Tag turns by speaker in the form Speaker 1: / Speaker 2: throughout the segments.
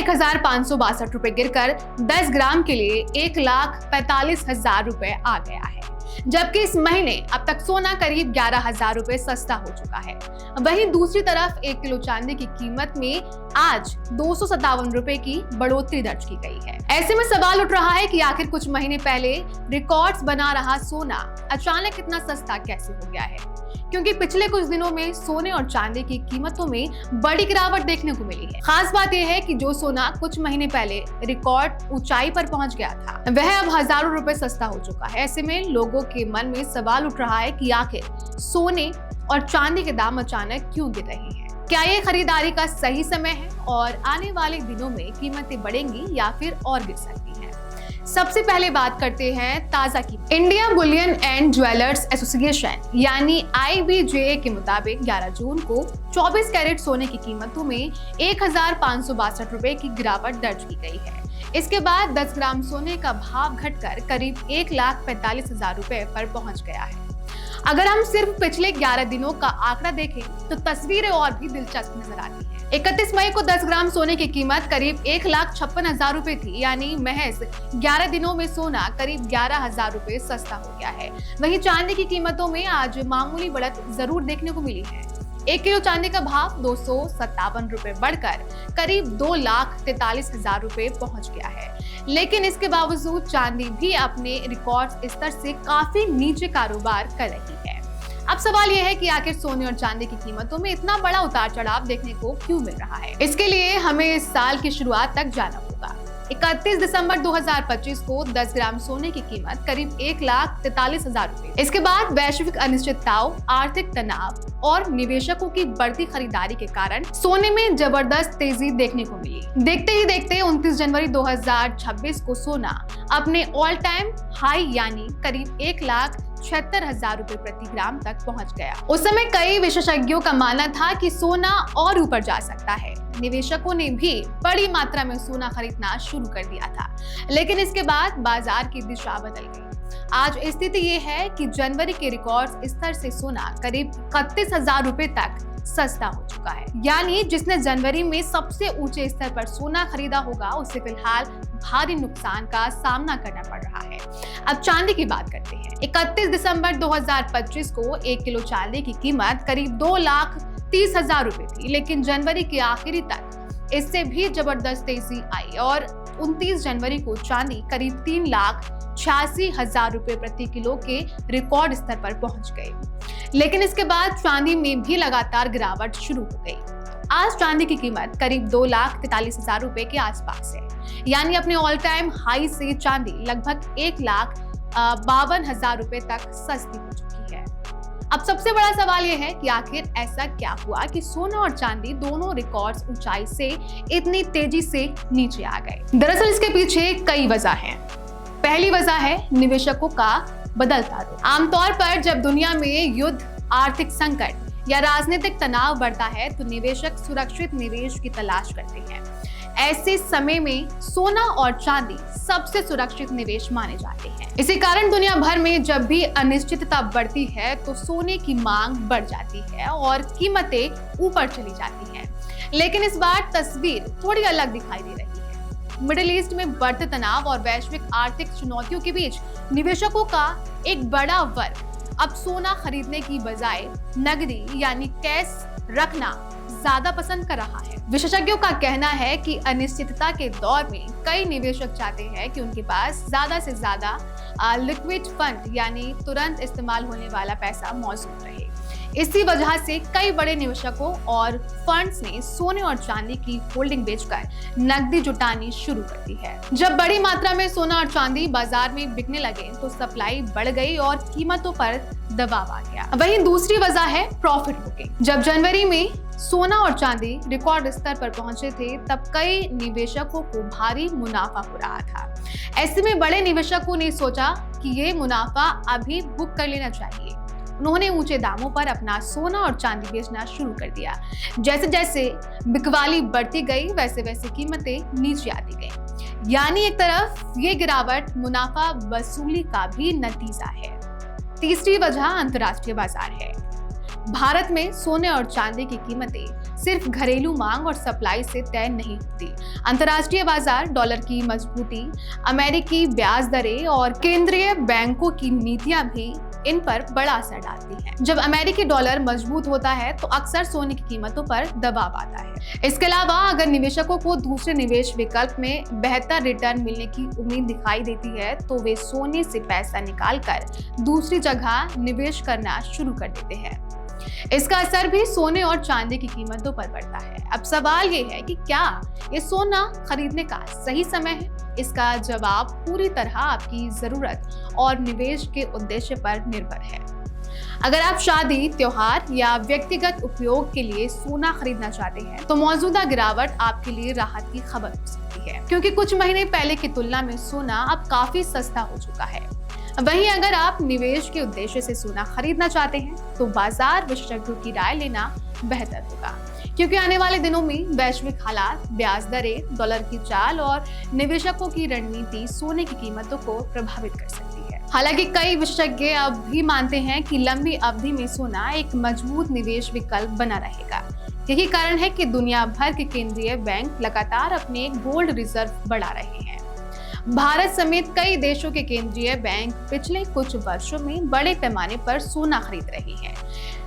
Speaker 1: 1,562 रुपए गिरकर 10 ग्राम के लिए 1,45,000 रुपए आ गया है, जबकि इस महीने अब तक सोना करीब 11,000 रुपए सस्ता हो चुका है। वहीं दूसरी तरफ 1 किलो चांदी की कीमत में आज 257 रुपए की बढ़ोतरी दर्ज की गई है। ऐसे में सवाल उठ रहा है कि आखिर कुछ महीने पहले रिकॉर्ड्स बना रहा सोना अचानक इतना सस्ता कैसे हो गया है, क्योंकि पिछले कुछ दिनों में सोने और चांदी की कीमतों में बड़ी गिरावट देखने को मिली है। खास बात यह है कि जो सोना कुछ महीने पहले रिकॉर्ड ऊंचाई पर पहुंच गया था, वह अब हजारों रुपए सस्ता हो चुका है। ऐसे में लोगों के मन में सवाल उठ रहा है कि आखिर सोने और चांदी के दाम अचानक क्यों गिर रहे हैं? क्या ये खरीदारी का सही समय है और आने वाले दिनों में कीमतें बढ़ेंगी या फिर और गिर सकती हैं? सबसे पहले बात करते हैं ताजा कीमत। India Boolean and jewellers association यानी IBJA के मुताबिक 11 जून को 24 कैरेट सोने की कीमतों में 1,562 रुपए की गिरावट दर्ज की गई है। इसके बाद 10 ग्राम सोने का भाव घटकर करीब 1,45,000 रुपए पर पहुंच गया है। अगर हम सिर्फ पिछले 11 दिनों का आंकड़ा देखें तो तस्वीरें और भी दिलचस्प नजर आती हैं। 31 मई को 10 ग्राम सोने की कीमत करीब 1,56,000 रुपए थी, यानी महज 11 दिनों में सोना करीब 11,000 रुपए सस्ता हो गया है। वहीं चांदी की कीमतों में आज मामूली बढ़त जरूर देखने को मिली है। 1 किलो चांदी का भाव 257 रुपए बढ़कर करीब 2,43,000 रुपए पहुंच गया है, लेकिन इसके बावजूद चांदी भी अपने रिकॉर्ड स्तर से काफी नीचे कारोबार कर रही है। अब सवाल यह है कि आखिर सोने और चांदी की कीमतों में इतना बड़ा उतार चढ़ाव देखने को क्यों मिल रहा है? इसके लिए हमें इस साल की शुरुआत तक जाना होगा। 31 दिसंबर 2025 को 10 ग्राम सोने की कीमत करीब 1,43,000 रुपए। इसके बाद वैश्विक अनिश्चितताओं, आर्थिक तनाव और निवेशकों की बढ़ती खरीदारी के कारण सोने में जबरदस्त तेजी देखने को मिली। देखते ही देखते 29 जनवरी 2026 को सोना अपने ऑल टाइम हाई यानी करीब 1,76,000 रुपए प्रति ग्राम तक पहुंच गया। उस समय कई विशेषज्ञों का मानना था कि सोना और ऊपर जा सकता है। निवेशकों ने भी बड़ी मात्रा में सोना खरीदना शुरू कर दिया था, लेकिन इसके बाद बाजार की दिशा बदल गई। आज स्थिति ये है कि जनवरी के रिकॉर्ड स्तर से सोना करीब 31,000 रुपए तक सस्ता हो चुका है, यानी जिसने जनवरी में सबसे ऊंचे स्तर पर सोना खरीदा होगा उसे फिलहाल भारी नुकसान का सामना करना पड़ रहा है। अब चांदी की बात करते हैं। 31 दिसंबर 2025 को 1 किलो चांदी की कीमत करीब 2,30,000 रुपए थी, लेकिन जनवरी के आखिरी तक इससे भी जबरदस्त तेजी आई और 29 जनवरी को चांदी करीब 3,86,000 रुपए प्रति किलो के रिकॉर्ड स्तर पर पहुंच गई। लेकिन इसके बाद चांदी में भी लगातार गिरावट शुरू हो गई। आज चांदी की कीमत करीब 2,43,000 रुपए के आसपास है, यानी अपने ऑल टाइम हाई से चांदी लगभग 1,52,000 रुपए तक सस्ती हो चुकी है। अब सबसे बड़ा सवाल यह है कि आखिर ऐसा क्या हुआ कि सोना और चांदी दोनों रिकॉर्ड्स ऊंचाई से इतनी तेजी से नीचे आ गए? दरअसल इसके पीछे कई वजह हैं। पहली वजह है निवेशकों का बदलता रुख। आमतौर पर जब दुनिया में युद्ध, आर्थिक संकट या राजनीतिक तनाव बढ़ता है तो निवेशक सुरक्षित निवेश की तलाश करते हैं। ऐसे समय में सोना और चांदी सबसे सुरक्षित निवेश माने जाते हैं। इसी कारण दुनिया भर में जब भी अनिश्चितता बढ़ती है तो सोने की मांग बढ़ जाती है और कीमतें ऊपर चली जाती हैं। लेकिन इस बार तस्वीर थोड़ी अलग दिखाई दे रही है। मिडिल ईस्ट में बढ़ते तनाव और वैश्विक आर्थिक चुनौतियों के बीच निवेशकों का एक बड़ा वर्ग अब सोना खरीदने की बजाय नकदी यानी कैश रखना ज्यादा पसंद कर रहा है। विशेषज्ञों का कहना है कि अनिश्चितता के दौर में कई निवेशक चाहते हैं कि उनके पास ज्यादा से ज्यादा लिक्विड फंड यानी तुरंत इस्तेमाल होने वाला पैसा मौजूद रहे। इसी वजह से कई बड़े निवेशकों और फंड्स ने सोने और चांदी की होल्डिंग बेचकर नकदी जुटानी शुरू कर दी है। जब बड़ी मात्रा में सोना और चांदी बाजार में बिकने लगे तो सप्लाई बढ़ गई और कीमतों पर दबाव आ गया। वहीं दूसरी वजह है प्रॉफिट बुकिंग। जब जनवरी में सोना और चांदी रिकॉर्ड स्तर पर पहुंचे थे तब कई निवेशकों को भारी मुनाफा हो रहा था। ऐसे में बड़े निवेशकों ने सोचा कि ये मुनाफा अभी बुक कर लेना चाहिए। उन्होंने ऊंचे दामों पर अपना सोना और चांदी बेचना शुरू कर दिया। जैसे जैसे बिकवाली बढ़ती गई वैसे वैसे कीमतें नीचे आती गई। यानी एक तरफ ये गिरावट मुनाफा वसूली का भी नतीजा है। तीसरी वजह अंतर्राष्ट्रीय बाजार है। भारत में सोने और चांदी की कीमतें सिर्फ घरेलू मांग और सप्लाई से तय नहीं होती। अंतर्राष्ट्रीय बाजार, डॉलर की मजबूती, अमेरिकी ब्याज दरें और केंद्रीय बैंकों की नीतियां भी इन पर बड़ा असर डालती हैं। जब अमेरिकी डॉलर मजबूत होता है तो अक्सर सोने की कीमतों पर दबाव आता है। इसके अलावा अगर निवेशकों को दूसरे निवेश विकल्प में बेहतर रिटर्न मिलने की उम्मीद दिखाई देती है तो वे सोने से पैसा निकालकर दूसरी जगह निवेश करना शुरू कर देते हैं। इसका असर भी सोने और चांदी की कीमतों पर पड़ता है। अब सवाल ये है कि क्या ये सोना खरीदने का सही समय है? इसका जवाब पूरी तरह आपकी जरूरत और निवेश के उद्देश्य पर निर्भर है। अगर आप शादी, त्योहार या व्यक्तिगत उपयोग के लिए सोना खरीदना चाहते हैं तो मौजूदा गिरावट आपके लिए राहत की खबर हो सकती है, क्योंकि कुछ महीने पहले की तुलना में सोना अब काफी सस्ता हो चुका है। वहीं अगर आप निवेश के उद्देश्य से सोना खरीदना चाहते हैं तो बाजार विशेषज्ञों की राय लेना बेहतर होगा, क्योंकि आने वाले दिनों में वैश्विक हालात, ब्याज दरें, डॉलर की चाल और निवेशकों की रणनीति सोने की कीमतों को प्रभावित कर सकती है। हालांकि कई विशेषज्ञ अब भी मानते हैं कि लंबी अवधि में सोना एक मजबूत निवेश विकल्प बना रहेगा। यही कारण है कि दुनिया भर के केंद्रीय बैंक लगातार अपने गोल्ड रिजर्व बढ़ा रहे हैं। भारत समेत कई देशों के केंद्रीय बैंक पिछले कुछ वर्षों में बड़े पैमाने पर सोना खरीद रही हैं।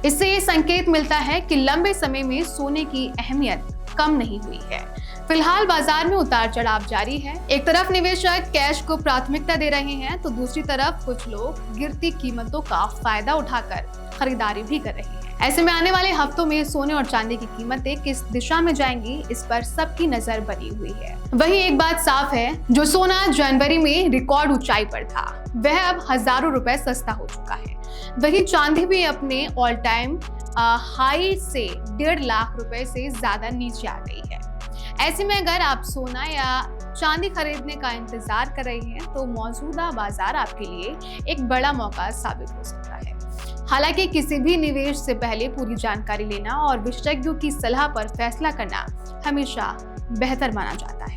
Speaker 1: इससे ये संकेत मिलता है कि लंबे समय में सोने की अहमियत कम नहीं हुई है। फिलहाल बाजार में उतार चढ़ाव जारी है। एक तरफ निवेशक कैश को प्राथमिकता दे रहे हैं तो दूसरी तरफ कुछ लोग गिरती कीमतों का फायदा उठाकर खरीदारी भी कर रहे हैं। ऐसे में आने वाले हफ्तों में सोने और चांदी की कीमतें किस दिशा में जाएंगी, इस पर सबकी नजर बनी हुई है। वहीं एक बात साफ है, जो सोना जनवरी में रिकॉर्ड ऊंचाई पर था वह अब हजारों रुपए सस्ता हो चुका है। वहीं चांदी भी अपने ऑल टाइम हाई से 1.5 लाख रुपए से ज्यादा नीचे आ गई है। ऐसे में अगर आप सोना या चांदी खरीदने का इंतजार कर रहे हैं तो मौजूदा बाजार आपके लिए एक बड़ा मौका साबित हो सकता है। हालांकि किसी भी निवेश से पहले पूरी जानकारी लेना और विशेषज्ञों की सलाह पर फैसला करना हमेशा बेहतर माना जाता है।